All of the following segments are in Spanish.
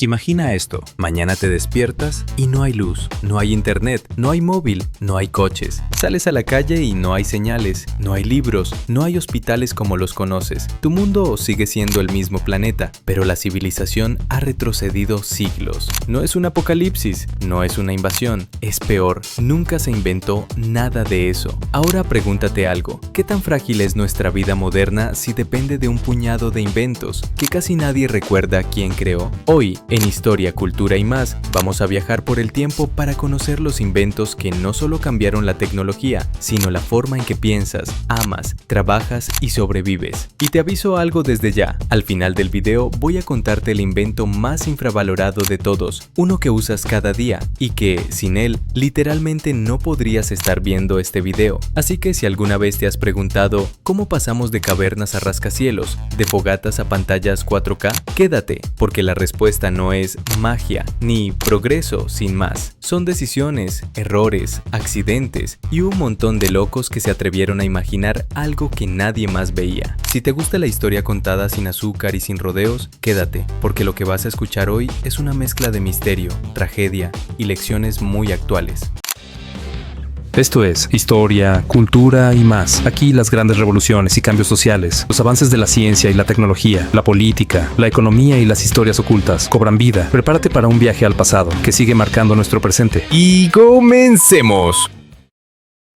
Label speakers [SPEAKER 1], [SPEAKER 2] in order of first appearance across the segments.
[SPEAKER 1] Imagina esto, mañana te despiertas y no hay luz, no hay internet, no hay móvil, no hay coches. Sales a la calle y no hay señales, no hay libros, no hay hospitales como los conoces. Tu mundo sigue siendo el mismo planeta, pero la civilización ha retrocedido siglos. No es un apocalipsis, no es una invasión, es peor, nunca se inventó nada de eso. Ahora pregúntate algo, ¿qué tan frágil es nuestra vida moderna si depende de un puñado de inventos que casi nadie recuerda quién creó? Hoy, en Historia, Cultura y más, vamos a viajar por el tiempo para conocer los inventos que no solo cambiaron la tecnología, sino la forma en que piensas, amas, trabajas y sobrevives. Y te aviso algo desde ya, al final del video voy a contarte el invento más infravalorado de todos, uno que usas cada día y que, sin él, literalmente no podrías estar viendo este video. Así que si alguna vez te has preguntado cómo pasamos de cavernas a rascacielos, de fogatas a pantallas 4K, quédate, porque la respuesta no es magia ni progreso sin más. Son decisiones, errores, accidentes y un montón de locos que se atrevieron a imaginar algo que nadie más veía. Si te gusta la historia contada sin azúcar y sin rodeos, quédate, porque lo que vas a escuchar hoy es una mezcla de misterio, tragedia y lecciones muy actuales.
[SPEAKER 2] Esto es Historia, Cultura y más. Aquí las grandes revoluciones y cambios sociales, los avances de la ciencia y la tecnología, la política, la economía y las historias ocultas cobran vida. Prepárate para un viaje al pasado que sigue marcando nuestro presente.
[SPEAKER 1] ¡Y comencemos!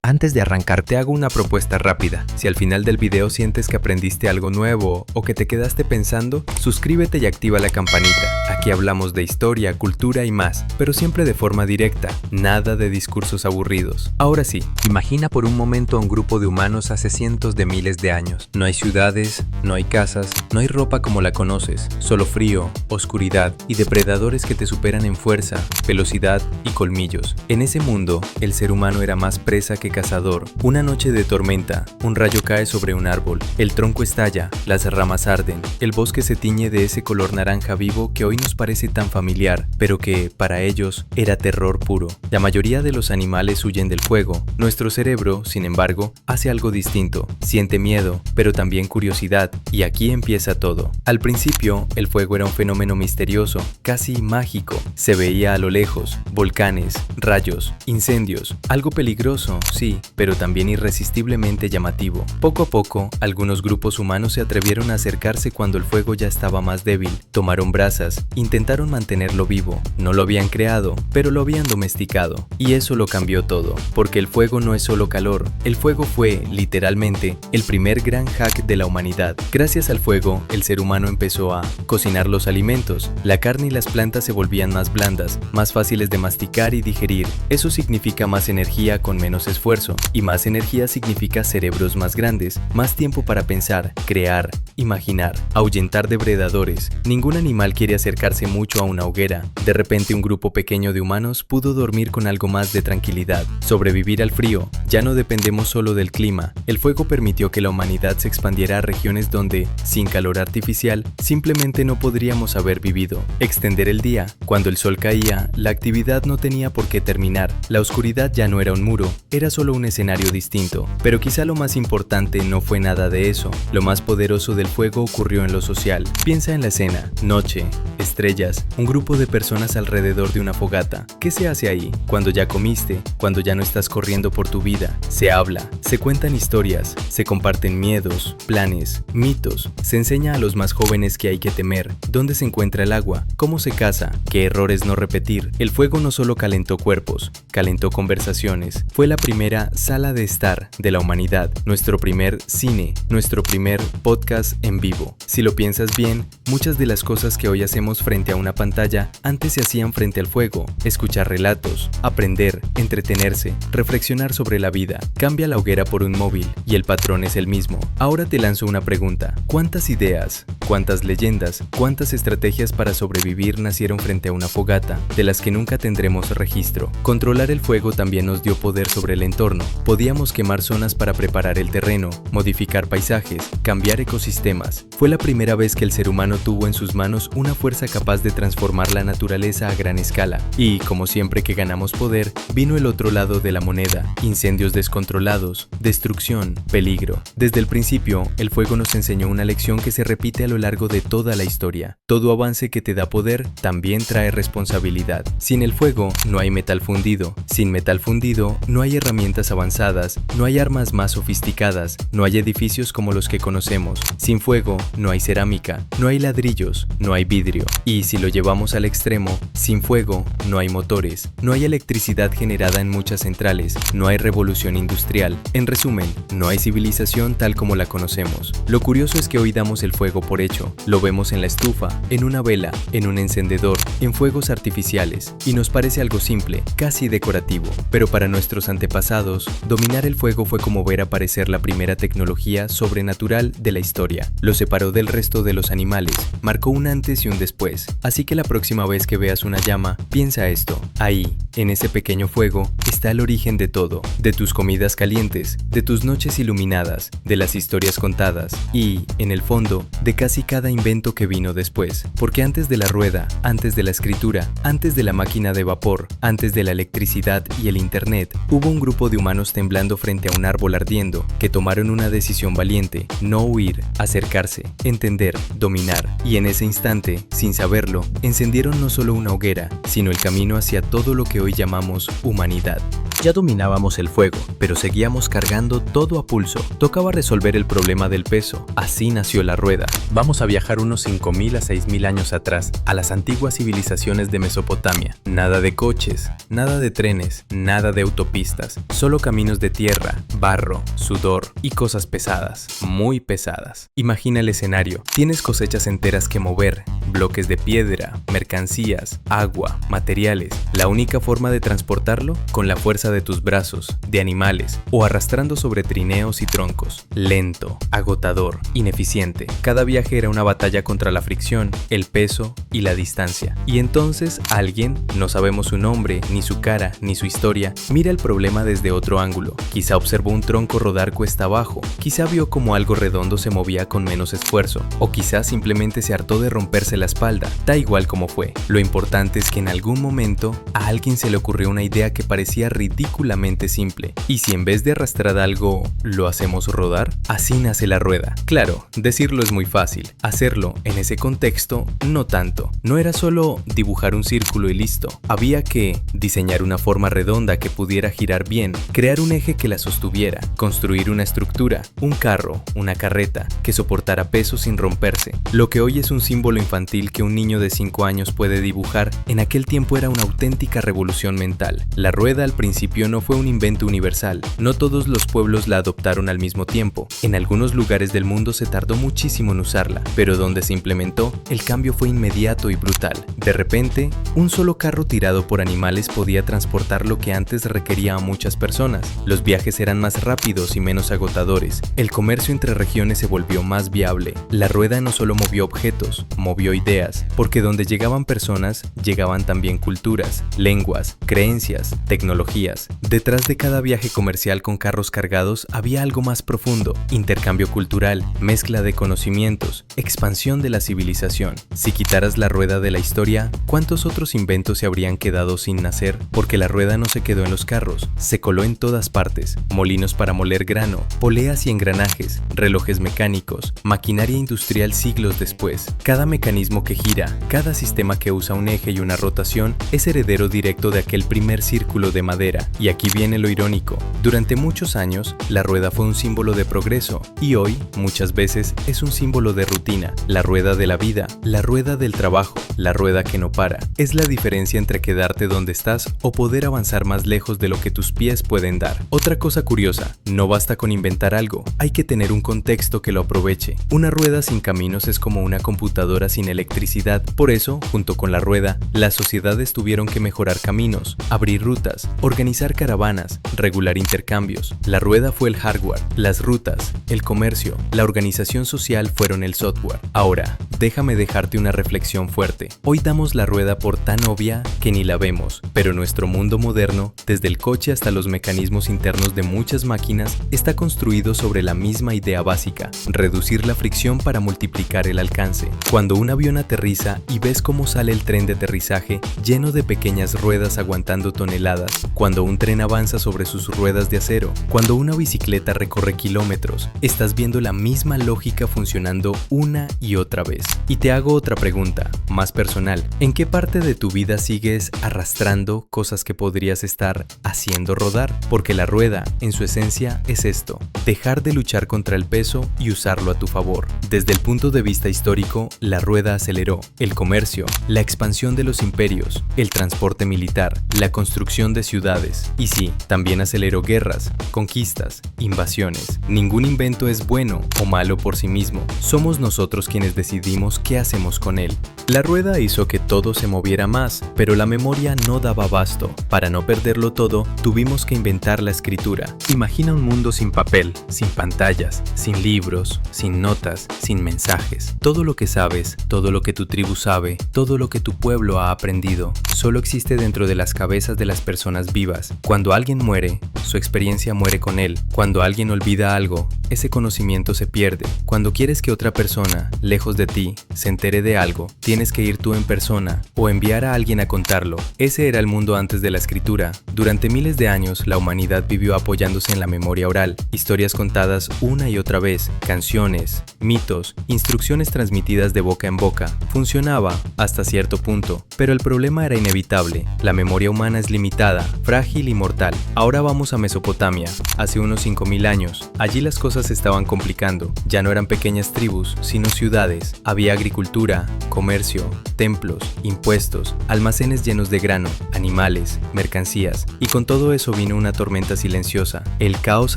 [SPEAKER 1] Antes de arrancar te hago una propuesta rápida. Si al final del video sientes que aprendiste algo nuevo o que te quedaste pensando, suscríbete y activa la campanita. Aquí hablamos de historia, cultura y más, pero siempre de forma directa, nada de discursos aburridos. Ahora sí, imagina por un momento a un grupo de humanos hace cientos de miles de años. No hay ciudades, no hay casas, no hay ropa como la conoces, solo frío, oscuridad y depredadores que te superan en fuerza, velocidad y colmillos. En ese mundo, el ser humano era más presa que cazador. Una noche de tormenta, un rayo cae sobre un árbol, el tronco estalla, las ramas arden, el bosque se tiñe de ese color naranja vivo que hoy nos parece tan familiar, pero que, para ellos, era terror puro. La mayoría de los animales huyen del fuego. Nuestro cerebro, sin embargo, hace algo distinto. Siente miedo, pero también curiosidad, y aquí empieza todo. Al principio, el fuego era un fenómeno misterioso, casi mágico. Se veía a lo lejos, volcanes, rayos, incendios, algo peligroso, sí, pero también irresistiblemente llamativo. Poco a poco, algunos grupos humanos se atrevieron a acercarse cuando el fuego ya estaba más débil. Tomaron brasas, intentaron mantenerlo vivo. No lo habían creado, pero lo habían domesticado. Y eso lo cambió todo, porque el fuego no es solo calor. El fuego fue, literalmente, el primer gran hack de la humanidad. Gracias al fuego, el ser humano empezó a cocinar los alimentos. La carne y las plantas se volvían más blandas, más fáciles de masticar y digerir. Eso significa más energía con menos esfuerzo. Y más energía significa cerebros más grandes, más tiempo para pensar, crear, imaginar, ahuyentar depredadores. Ningún animal quiere acercarse mucho a una hoguera. De repente un grupo pequeño de humanos pudo dormir con algo más de tranquilidad, sobrevivir al frío. Ya no dependemos solo del clima. El fuego permitió que la humanidad se expandiera a regiones donde, sin calor artificial, simplemente no podríamos haber vivido. Extender el día. Cuando el sol caía, la actividad no tenía por qué terminar. La oscuridad ya no era un muro, era solo un escenario distinto, pero quizá lo más importante no fue nada de eso. Lo más poderoso del fuego ocurrió en lo social. Piensa en la escena, noche, estrellas, un grupo de personas alrededor de una fogata. ¿Qué se hace ahí? Cuando ya comiste, cuando ya no estás corriendo por tu vida, se habla, se cuentan historias, se comparten miedos, planes, mitos, se enseña a los más jóvenes que hay que temer, dónde se encuentra el agua, cómo se caza, qué errores no repetir. El fuego no solo calentó cuerpos, calentó conversaciones, fue la primera sala de estar de la humanidad, nuestro primer cine, nuestro primer podcast en vivo. Si lo piensas bien, muchas de las cosas que hoy hacemos frente a una pantalla antes se hacían frente al fuego. Escuchar relatos, aprender, entretenerse, reflexionar sobre la vida. Cambia la hoguera por un móvil y el patrón es el mismo. Ahora te lanzo una pregunta. ¿Cuántas ideas, cuántas leyendas, cuántas estrategias para sobrevivir nacieron frente a una fogata, de las que nunca tendremos registro? Controlar el fuego también nos dio poder sobre el entorno. Podíamos quemar zonas para preparar el terreno, modificar paisajes, cambiar ecosistemas. Fue la primera vez que el ser humano tuvo en sus manos una fuerza capaz de transformar la naturaleza a gran escala. Y, como siempre que ganamos poder, vino el otro lado de la moneda: incendios descontrolados, destrucción, peligro. Desde el principio, el fuego nos enseñó una lección que se repite a lo largo de toda la historia. Todo avance que te da poder también trae responsabilidad. Sin el fuego no hay metal fundido. Sin metal fundido no hay herramientas avanzadas, no hay armas más sofisticadas, no hay edificios como los que conocemos. Sin fuego no hay cerámica, no hay ladrillos, no hay vidrio. Y si lo llevamos al extremo, sin fuego no hay motores, no hay electricidad generada en muchas centrales, no hay revolución industrial. En resumen, no hay civilización tal como la conocemos. Lo curioso es que hoy damos el fuego por hecho. Lo vemos en la estufa, en una vela, en un encendedor, en fuegos artificiales, y nos parece algo simple, casi decorativo. Pero para nuestros antepasados, dominar el fuego fue como ver aparecer la primera tecnología sobrenatural de la historia. Lo separó del resto de los animales, marcó un antes y un después. Así que la próxima vez que veas una llama, piensa esto: ahí, en ese pequeño fuego, está el origen de todo, de tus comidas calientes, de tus noches iluminadas, de las historias contadas y, en el fondo, de casi cada invento que vino después. Porque antes de la rueda, antes de la escritura, antes de la máquina de vapor, antes de la electricidad y el internet, hubo un grupo de humanos temblando frente a un árbol ardiendo, que tomaron una decisión valiente: no huir, acercarse, entender, dominar. Y en ese instante, sin saberlo, encendieron no solo una hoguera, sino el camino hacia todo lo que hoy llamamos humanidad. Ya dominábamos el fuego, pero seguíamos cargando todo a pulso. Tocaba resolver el problema del peso. Así nació la rueda. Vamos a viajar unos 5.000 a 6.000 años atrás, a las antiguas civilizaciones de Mesopotamia. Nada de coches, nada de trenes, nada de autopistas, solo caminos de tierra, barro, sudor y cosas pesadas, muy pesadas. Imagina el escenario: tienes cosechas enteras que mover, bloques de piedra, mercancías, agua, materiales. La única forma de transportarlo: con la fuerza de tus brazos, de animales, o arrastrando sobre trineos y troncos. Lento, agotador, ineficiente. Cada viaje era una batalla contra la fricción, el peso y la distancia. Y entonces alguien, no sabemos su nombre, ni su cara, ni su historia, mira el problema desde otro ángulo. Quizá observó un tronco rodar cuesta abajo, quizá vio como algo redondo se movía con menos esfuerzo, o quizá simplemente se hartó de romperse la espalda. Da igual cómo fue. Lo importante es que en algún momento a alguien se le ocurrió una idea que parecía ridículamente simple. ¿Y si en vez de arrastrar algo, lo hacemos rodar? Así nace la rueda. Claro, decirlo es muy fácil. Hacerlo en ese contexto, no tanto. No era solo dibujar un círculo y listo. Había que diseñar una forma redonda que pudiera girar bien, crear un eje que la sostuviera, construir una estructura, un carro, una carreta, que soportara peso sin romperse. Lo que hoy es un símbolo infantil que un niño de 5 años puede dibujar, en aquel tiempo era una auténtica revolución mental. La rueda al principio no fue un invento universal. No todos los pueblos la adoptaron al mismo tiempo. En algunos lugares del mundo se tardó muchísimo en usarla, pero donde se implementó, el cambio fue inmediato y brutal. De repente, un solo carro tirado por animales podía transportar lo que antes requería a muchas personas. Los viajes eran más rápidos y menos agotadores. El comercio entre regiones se volvió más viable. La rueda no solo movió objetos, movió ideas, porque donde llegaban personas, llegaban también culturas, lenguas, creencias, tecnologías. Detrás de cada viaje comercial con carros cargados había algo más profundo: intercambio cultural, mezcla de conocimientos, expansión de la civilización. Si quitaras la rueda de la historia, ¿cuántos otros inventos se habrían quedado sin nacer? Porque la rueda no se quedó en los carros, se coló en todas partes: molinos para moler grano, poleas y engranajes, relojes mecánicos, maquinaria industrial siglos después. Cada mecanismo que gira, cada sistema que usa un eje y una rotación es heredero directo de aquel primer círculo de madera. Y aquí viene lo irónico: durante muchos años, la rueda fue un símbolo de progreso, y hoy, muchas veces, es un símbolo de rutina. La rueda de la vida, la rueda del trabajo, la rueda que no para. Es la diferencia entre quedarte donde estás o poder avanzar más lejos de lo que tus pies pueden dar. Otra cosa curiosa: no basta con inventar algo, hay que tener un contexto que lo aproveche. Una rueda sin caminos es como una computadora sin electricidad. Por eso, junto con la rueda, las sociedades tuvieron que mejorar caminos, abrir rutas, organizar organizar caravanas, regular intercambios. La rueda fue el hardware, las rutas, el comercio, la organización social fueron el software. Ahora, déjame dejarte una reflexión fuerte. Hoy damos la rueda por tan obvia que ni la vemos, pero nuestro mundo moderno, desde el coche hasta los mecanismos internos de muchas máquinas, está construido sobre la misma idea básica: reducir la fricción para multiplicar el alcance. Cuando un avión aterriza y ves cómo sale el tren de aterrizaje lleno de pequeñas ruedas aguantando toneladas, cuando un tren avanza sobre sus ruedas de acero, cuando una bicicleta recorre kilómetros, estás viendo la misma lógica funcionando una y otra vez. Y te hago otra pregunta, más personal. ¿En qué parte de tu vida sigues arrastrando cosas que podrías estar haciendo rodar? Porque la rueda, en su esencia, es esto: dejar de luchar contra el peso y usarlo a tu favor. Desde el punto de vista histórico, la rueda aceleró el comercio, la expansión de los imperios, el transporte militar, la construcción de ciudades. Y sí, también aceleró guerras, conquistas, invasiones. Ningún invento es bueno o malo por sí mismo. Somos nosotros quienes decidimos qué hacemos con él. La rueda hizo que todo se moviera más, pero la memoria no daba abasto. Para no perderlo todo, tuvimos que inventar la escritura. Imagina un mundo sin papel, sin pantallas, sin libros, sin notas, sin mensajes. Todo lo que sabes, todo lo que tu tribu sabe, todo lo que tu pueblo ha aprendido, solo existe dentro de las cabezas de las personas vivas. Cuando alguien muere, su experiencia muere con él. Cuando alguien olvida algo, ese conocimiento se pierde. Cuando quieres que otra persona, lejos de ti, se entere de algo, tienes que ir tú en persona o enviar a alguien a contarlo. Ese era el mundo antes de la escritura. Durante miles de años, la humanidad vivió apoyándose en la memoria oral, historias contadas una y otra vez, canciones, mitos, instrucciones transmitidas de boca en boca. Funcionaba hasta cierto punto, pero el problema era inevitable. La memoria humana es limitada, frágil y mortal. Ahora vamos a Mesopotamia, hace unos 5000 años. Allí las cosas se estaban complicando. Ya no eran pequeñas tribus, sino ciudades. Había agricultura, comercio, templos, impuestos, almacenes llenos de grano, animales, mercancías. Y con todo eso vino una tormenta silenciosa: el caos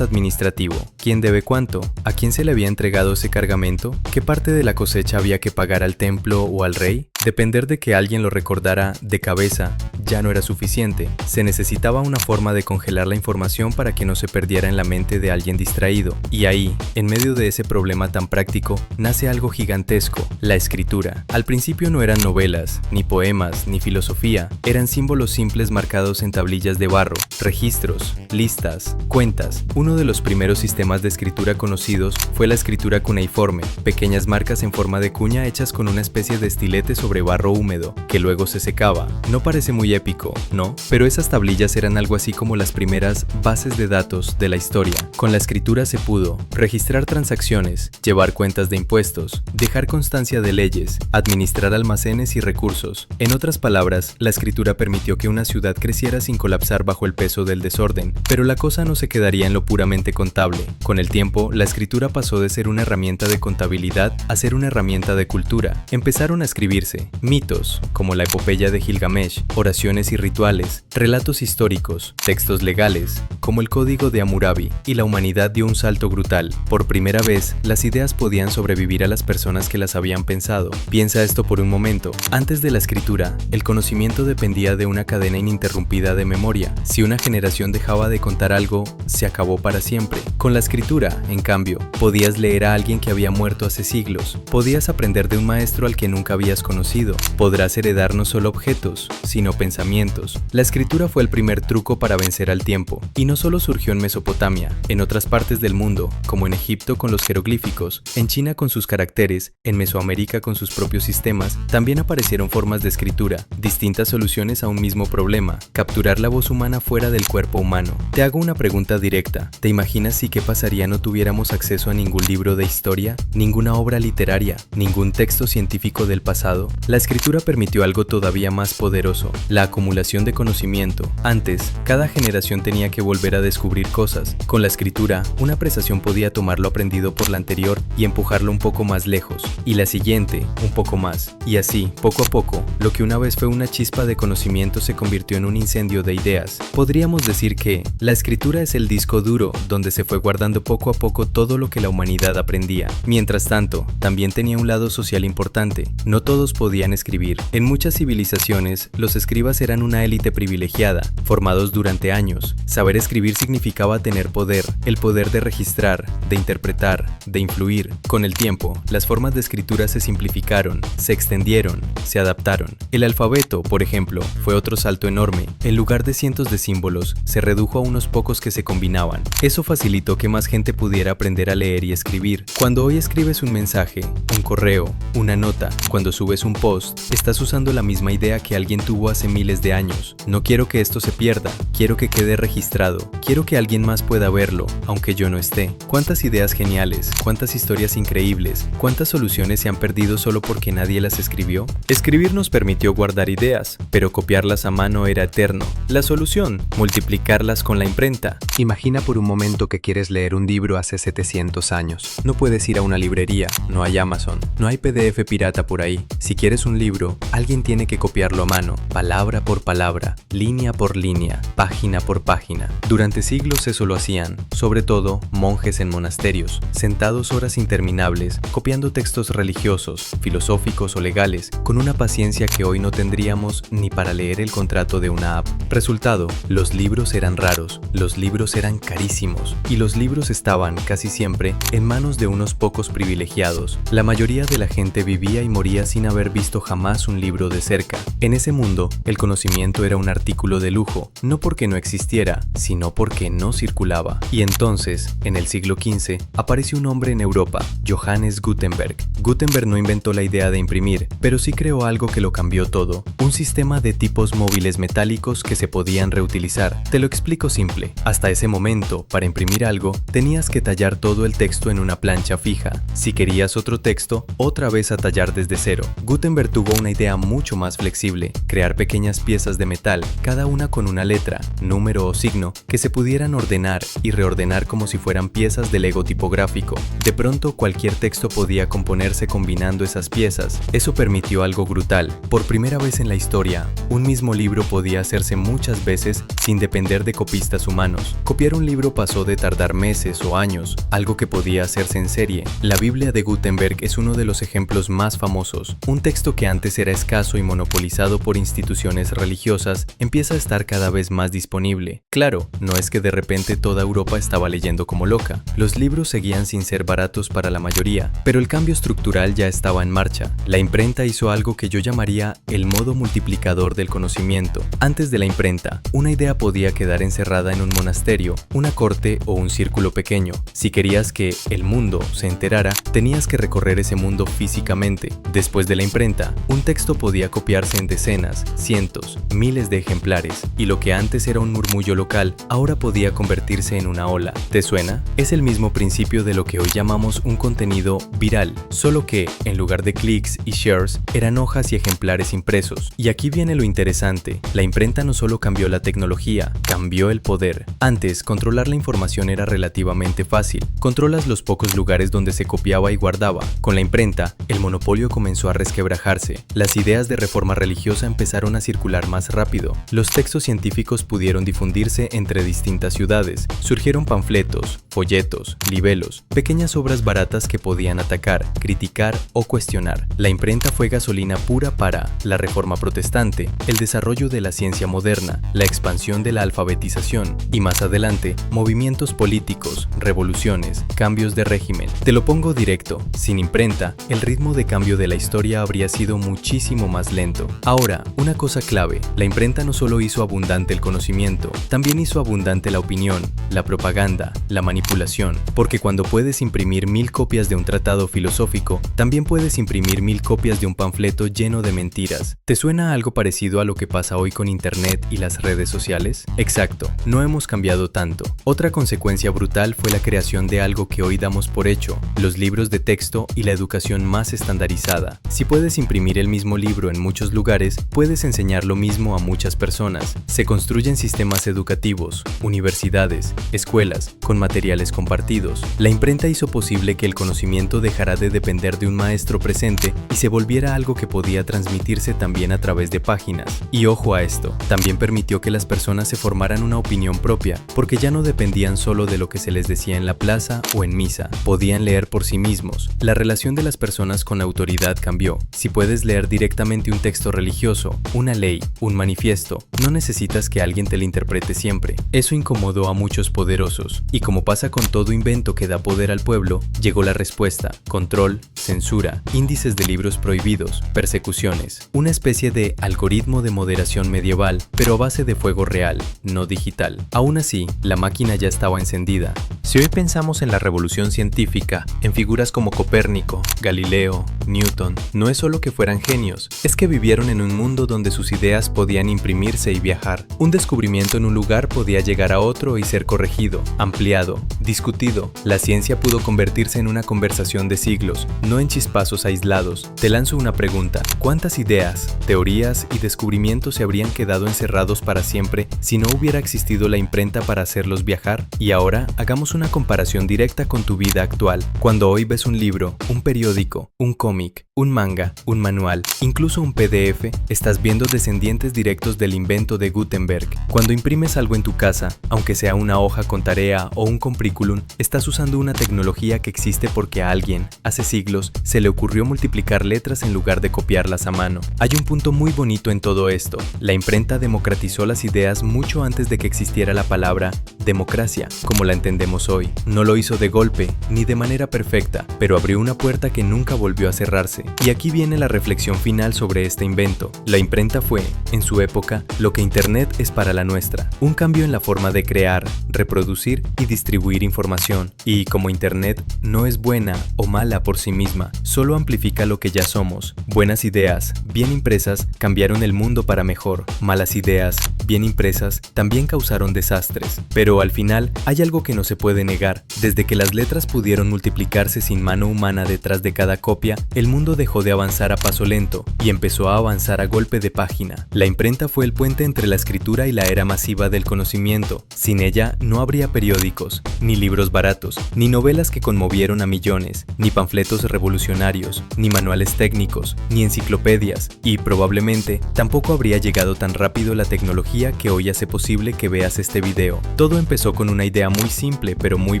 [SPEAKER 1] administrativo. ¿Quién debe cuánto? ¿A quién se le había entregado ese cargamento? ¿Qué parte de la cosecha había que pagar al templo o al rey? Depender de que alguien lo recordara de cabeza ya no era suficiente. Se necesitaba una forma de congelar la información para que no se perdiera en la mente de alguien distraído. Y ahí, en medio de ese problema tan práctico, nace algo gigantesco: la escritura. Al principio no eran novelas, ni poemas, ni filosofía. Eran símbolos simples marcados en tablillas de barro, registros, listas, cuentas. Uno de los primeros sistemas de escritura conocidos fue la escritura cuneiforme, pequeñas marcas en forma de cuña hechas con una especie de estilete sobre barro húmedo, que luego se secaba. No parece muy épico, ¿no? Pero esas tablillas eran algo así como las primeras bases de datos de la historia. Con la escritura se pudo registrar transacciones, llevar cuentas de impuestos, dejar constancia de leyes, administrar almacenes y recursos. En otras palabras, la escritura permitió que una ciudad creciera sin colapsar bajo el peso del desorden. Pero la cosa no se quedaría en lo puramente contable. Con el tiempo, la escritura pasó de ser una herramienta de contabilidad a ser una herramienta de cultura. Empezaron a escribirse mitos, como la epopeya de Gilgamesh, oraciones y rituales, relatos históricos, textos legales, como el Código de Hammurabi, y la humanidad dio un salto brutal. Por primera vez, las ideas podían sobrevivir a las personas que las habían pensado. Piensa esto por un momento. Antes de la escritura, el conocimiento dependía de una cadena ininterrumpida de memoria. Si una generación dejaba de contar algo, se acabó para siempre. Con la escritura, en cambio, podías leer a alguien que había muerto hace siglos. Podías aprender de un maestro al que nunca habías conocido. Podrás heredar no solo objetos, sino pensamientos. La escritura fue el primer truco para vencer al tiempo. Y no solo surgió en Mesopotamia, en otras partes del mundo, como en Egipto con los jeroglíficos, en China con sus caracteres, en Mesoamérica con sus propios sistemas, también aparecieron formas de escritura, distintas soluciones a un mismo problema: capturar la voz humana fuera del cuerpo humano. Te hago una pregunta directa. ¿Te imaginas si qué pasaría no tuviéramos acceso a ningún libro de historia, ninguna obra literaria, ningún texto científico del pasado? La escritura permitió algo todavía más poderoso: la acumulación de conocimiento. Antes, cada generación tenía que volver a descubrir cosas. Con la escritura, una apreciación podía tomar lo aprendido por la anterior y empujarlo un poco más lejos, y la siguiente, un poco más. Y así, poco a poco, lo que una vez fue una chispa de conocimiento se convirtió en un incendio de ideas. Podríamos decir que la escritura es el disco duro donde se fue guardando poco a poco todo lo que la humanidad aprendía. Mientras tanto, también tenía un lado social importante. No todos podían podían escribir. En muchas civilizaciones, los escribas eran una élite privilegiada, formados durante años. Saber escribir significaba tener poder, el poder de registrar, de interpretar, de influir. Con el tiempo, las formas de escritura se simplificaron, se extendieron, se adaptaron. El alfabeto, por ejemplo, fue otro salto enorme. En lugar de cientos de símbolos, se redujo a unos pocos que se combinaban. Eso facilitó que más gente pudiera aprender a leer y escribir. Cuando hoy escribes un mensaje, un correo, una nota, cuando subes un post, estás usando la misma idea que alguien tuvo hace miles de años. No quiero que esto se pierda, quiero que quede registrado, quiero que alguien más pueda verlo, aunque yo no esté. ¿Cuántas ideas geniales, cuántas historias increíbles, cuántas soluciones se han perdido solo porque nadie las escribió? Escribir nos permitió guardar ideas, pero copiarlas a mano era eterno. La solución, multiplicarlas con la imprenta. Imagina por un momento que quieres leer un libro hace 700 años. No puedes ir a una librería, no hay Amazon, no hay PDF pirata por ahí. Si quieres un libro, alguien tiene que copiarlo a mano, palabra por palabra, línea por línea, página por página. Durante siglos eso lo hacían, sobre todo monjes en monasterios, sentados horas interminables, copiando textos religiosos, filosóficos o legales, con una paciencia que hoy no tendríamos ni para leer el contrato de una app. Resultado, los libros eran raros, los libros eran carísimos, y los libros estaban, casi siempre, en manos de unos pocos privilegiados. La mayoría de la gente vivía y moría sin haber visto jamás un libro de cerca. En ese mundo, el conocimiento era un artículo de lujo, no porque no existiera, sino porque no circulaba. Y entonces, en el siglo XV, apareció un hombre en Europa, Johannes Gutenberg. Gutenberg no inventó la idea de imprimir, pero sí creó algo que lo cambió todo, un sistema de tipos móviles metálicos que se podían reutilizar. Te lo explico simple. Hasta ese momento, para imprimir algo, tenías que tallar todo el texto en una plancha fija. Si querías otro texto, otra vez a tallar desde cero. Gutenberg tuvo una idea mucho más flexible, crear pequeñas piezas de metal, cada una con una letra, número o signo, que se pudieran ordenar y reordenar como si fueran piezas de Lego tipográfico. De pronto, cualquier texto podía componerse combinando esas piezas. Eso permitió algo brutal. Por primera vez en la historia, un mismo libro podía hacerse muchas veces sin depender de copistas humanos. Copiar un libro pasó de tardar meses o años, algo que podía hacerse en serie. La Biblia de Gutenberg es uno de los ejemplos más famosos. Un texto que antes era escaso y monopolizado por instituciones religiosas empieza a estar cada vez más disponible. Claro, no es que de repente toda Europa estaba leyendo como loca. Los libros seguían sin ser baratos para la mayoría, pero el cambio estructural ya estaba en marcha. La imprenta hizo algo que yo llamaría el modo multiplicador del conocimiento. Antes de la imprenta, una idea podía quedar encerrada en un monasterio, una corte o un círculo pequeño. Si querías que el mundo se enterara, tenías que recorrer ese mundo físicamente. Después de la imprenta, un texto podía copiarse en decenas, cientos, miles de ejemplares, y lo que antes era un murmullo local, ahora podía convertirse en una ola. ¿Te suena? Es el mismo principio de lo que hoy llamamos un contenido viral, solo que, en lugar de clics y shares, eran hojas y ejemplares impresos. Y aquí viene lo interesante, la imprenta no solo cambió la tecnología, cambió el poder. Antes, controlar la información era relativamente fácil. Controlas los pocos lugares donde se copiaba y guardaba. Con la imprenta, el monopolio comenzó a resquebrajarse. Las ideas de reforma religiosa empezaron a circular más rápido. Los textos científicos pudieron difundirse entre distintas ciudades. Surgieron panfletos, folletos, libelos, pequeñas obras baratas que podían atacar, criticar o cuestionar. La imprenta fue gasolina pura para la reforma protestante, el desarrollo de la ciencia moderna, la expansión de la alfabetización y más adelante, movimientos políticos, revoluciones, cambios de régimen. Te lo pongo directo, sin imprenta, el ritmo de cambio de la historia habría sido muchísimo más lento. Ahora, una cosa clave, la imprenta no solo hizo abundante el conocimiento, también hizo abundante la opinión, la propaganda, la manipulación, porque cuando puedes imprimir 1000 copias de un tratado filosófico, también puedes imprimir 1000 copias de un panfleto lleno de mentiras. ¿Te suena algo parecido a lo que pasa hoy con Internet y las redes sociales? Exacto, no hemos cambiado tanto. Otra consecuencia brutal fue la creación de algo que hoy damos por hecho, los libros de texto y la educación más estandarizada. Si puedes imprimir el mismo libro en muchos lugares, puedes enseñar lo mismo a muchas personas. Se construyen sistemas educativos, universidades, escuelas, con materiales compartidos. La imprenta hizo posible que el conocimiento dejara de depender de un maestro presente y se volviera algo que podía transmitirse también a través de páginas. Y ojo a esto, también permitió que las personas se formaran una opinión propia, porque ya no dependían solo de lo que se les decía en la plaza o en misa, podían leer por sí mismos. La relación de las personas con la autoridad cambió. Si puedes leer directamente un texto religioso, una ley, un manifiesto, no necesitas que alguien te lo interprete siempre. Eso incomodó a muchos poderosos, y como pasa con todo invento que da poder al pueblo, llegó la respuesta: control, censura, índices de libros prohibidos, persecuciones, una especie de algoritmo de moderación medieval, pero a base de fuego real, no digital. Aún así, la máquina ya estaba encendida. Si hoy pensamos en la revolución científica, en figuras como Copérnico, Galileo, Newton, no es solo que fueran genios, es que vivieron en un mundo donde sus ideas podían imprimirse y viajar. Un descubrimiento en un lugar podía llegar a otro y ser corregido, ampliado, discutido. La ciencia pudo convertirse en una conversación de siglos, no en chispazos aislados. Te lanzo una pregunta: ¿cuántas ideas, teorías y descubrimientos se habrían quedado encerrados para siempre si no hubiera existido la imprenta para hacerlos viajar? Y ahora, hagamos una comparación directa con tu vida actual. Cuando hoy ves un libro, un periódico, un cómic, un manga, un manual, incluso un PDF, estás viendo descendientes directos del invento de Gutenberg. Cuando imprimes algo en tu casa, aunque sea una hoja con tarea o un compriculum, estás usando una tecnología que existe porque a alguien, hace siglos, se le ocurrió multiplicar letras en lugar de copiarlas a mano. Hay un punto muy bonito en todo esto: la imprenta democratizó las ideas mucho antes de que existiera la palabra democracia, como la entendemos hoy. No lo hizo de golpe, ni de manera perfecta, pero abrió una puerta que nunca volvió a cerrarse. Y aquí viene la reflexión final sobre este invento. La imprenta fue, en su época, lo que Internet es para la nuestra. Un cambio en la forma de crear, reproducir y distribuir información. Y como Internet no es buena o mala por sí misma, solo amplifica lo que ya somos. Buenas ideas, bien impresas, cambiaron el mundo para mejor. Malas ideas, bien impresas, también causaron desastres. Pero al final, hay algo que no se puede negar. Desde que las letras pudieron multiplicarse sin mano humana detrás de cada copia, el mundo dejó de avanzar a paso lento y empezó a avanzar a golpe de página. La imprenta fue el puente entre la escritura y la era masiva del conocimiento. Sin ella no habría periódicos, ni libros baratos, ni novelas que conmovieron a millones, ni panfletos revolucionarios, ni manuales técnicos, ni enciclopedias, y probablemente tampoco habría llegado tan rápido la tecnología que hoy hace posible que veas este video. Todo empezó con una idea muy simple pero muy